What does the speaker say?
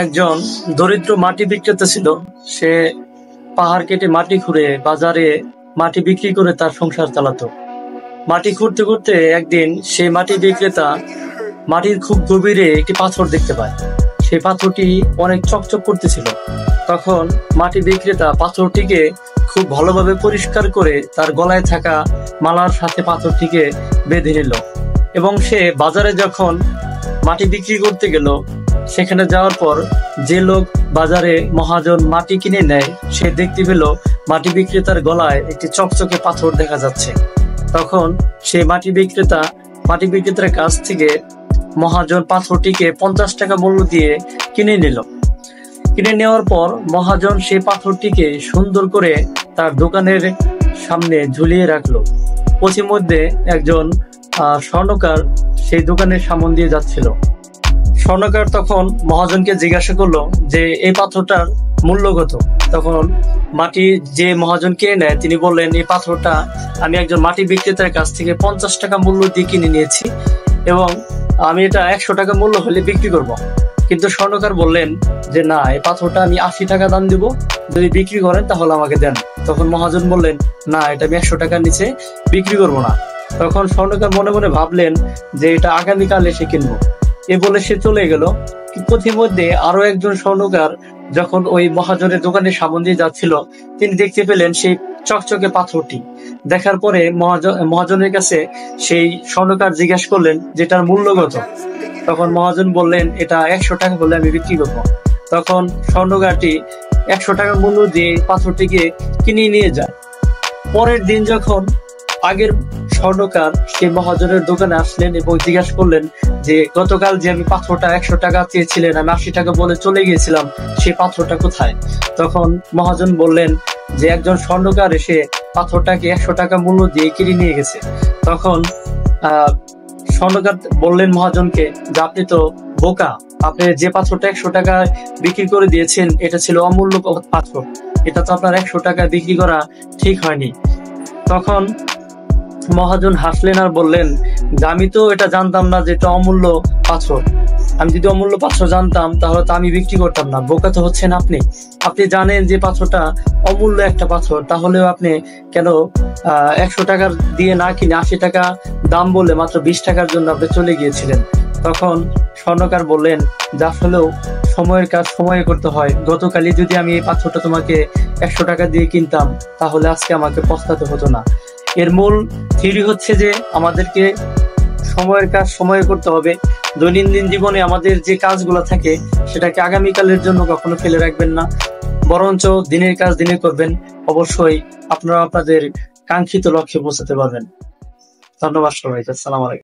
একজন দরিদ্র মাটি বিক্রেতা ছিল। সে পাহাড় কেটে মাটি খুঁড়ে বাজারে মাটি বিক্রি করে তার সংসার চালাতো। মাটি খুঁড়তে খুঁড়তে একদিন সেই মাটি বিক্রেতা মাটির খুব গভীরে একটি পাথর দেখতে পায়। সেই পাথরটি অনেক চকচক করতেছিল। তখন মাটি বিক্রেতা পাথরটিকে খুব ভালোভাবে পরিষ্কার করে তার গলায় থাকা মালার সাথে পাথরটিকে বেঁধে নিল এবং সে বাজারে যখন মাটি বিক্রি করতে গেল, সেখানে যাওয়ার পর যে লোক বাজারে মহাজন মাটি কিনে নেয় সে দেখতে পেল মাটি বিক্রেতার গলায় একটি চকচকে পাথর দেখা যাচ্ছে। তখন সে মাটি বিক্রেতার কাছ থেকে মহাজন পাথরটিকে 50 টাকা মূল্য দিয়ে কিনে নিল। কিনে নেওয়ার পর মহাজন সেই পাথরটিকে সুন্দর করে তার দোকানের সামনে ঝুলিয়ে রাখলো। পথিমধ্যে একজন স্বর্ণকার সেই দোকানের সামনে দিয়ে যাচ্ছিল। স্বর্ণকার তখন মহাজনকে জিজ্ঞাসা করলো যে এই পাথরটার মূল্য কত। তখন মাটি যে মহাজন কিনে নেয় তিনি বললেন, এই পাথরটা আমি একজন মাটি বিক্রেতার কাছ থেকে 50 টাকা মূল্য দিয়ে কিনে নিয়েছি এবং আমি এটা 100 টাকা মূল্য হলে বিক্রি করব। কিন্তু স্বর্ণকার বললেন যে না, এই পাথরটা আমি 80 টাকা দাম দিব, যদি বিক্রি করেন তাহলে আমাকে দেন। তখন মহাজন বললেন, না, এটা আমি 100 টাকার নিচে বিক্রি করব না। তখন স্বর্ণকার মনে মনে ভাবলেন যে এটা আগামীকাল এসে কিনবো। এ বলে সে চলে গেল। পথিমধ্যে আরো একজন স্বর্ণকার যখন ওই মহাজনের দোকানের সামনে দিয়ে যাচ্ছিল, তিনি দেখতে পেলেন সেই চকচকে পাথরটি। দেখার পরে মহাজনের কাছে সেই স্বর্ণকার জিজ্ঞাসা করলেন যেটার মূল্য কত। তখন মহাজন বললেন, এটা 100 টাকা হলে আমি বিক্রি করবো। তখন স্বর্ণকারটি 100 টাকা মূল্য দিয়ে পাথরটিকে কিনে নিয়ে যায়। পরের দিন যখন আগের স্বর্ণকার সেই মহাজনের দোকানে আসলেন এবং জিজ্ঞাসা করলেন যে গতকাল যে আমি পাথরটা 100 টাকা চেয়েছিলেন, আমি 80 টাকা বলে চলে গিয়েছিলাম, সেই পাথরটা কোথায়? তখন মহাজন বললেন যে একজন স্বর্ণকার এসে পাথরটাকে 100 টাকা মূল্য দিয়ে কিনে নিয়ে গেছে। তখন স্বর্ণকার বললেন মহাজনকে যে আপনি তো বোকা, আপনি যে পাথরটা 100 টাকায় বিক্রি করে দিয়েছেন এটা ছিল অমূল্য পাথর, এটা তো আপনার 100 টাকায় বিক্রি করা ঠিক হয়নি। তখন মহাজন হাসলেন আর বললেন যে আমি তো এটা জানতাম না যে এটা অমূল্য পাথর। আমি যদি অমূল্য পাথর জানতাম তাহলে তো আমি বিক্রি করতাম না। বোকা তো হচ্ছেন আপনি। আপনি জানেন যে পাথরটা অমূল্য একটা পাথর, তাহলেও আপনি কেন 100 টাকার দিয়ে না কিনে 80 টাকা দাম বলে মাত্র 20 টাকার জন্য আপনি চলে গিয়েছিলেন। তখন স্বর্ণকার বললেন যে আসলেও সময়ের কাজ সময়ে করতে হয়। গতকালই যদি আমি এই পাথরটা তোমাকে 100 টাকা দিয়ে কিনতাম তাহলে আজকে আমাকে পস্তাতে হতো না। এর মূল থিওরি হচ্ছে যে আমাদেরকে সময়ের কাজ সময়ে করতে হবে। দৈনন্দিন জীবনে আমাদের যে কাজগুলো থাকে সেটাকে আগামীকালের জন্য কখনো ফেলে রাখবেন না, বরঞ্চ দিনের কাজ দিনে করবেন। অবশ্যই আপনারা আপনাদের কাঙ্ক্ষিত লক্ষ্যে পৌঁছাতে পারবেন। ধন্যবাদ সবাইকে। আসসালামু আলাইকুম।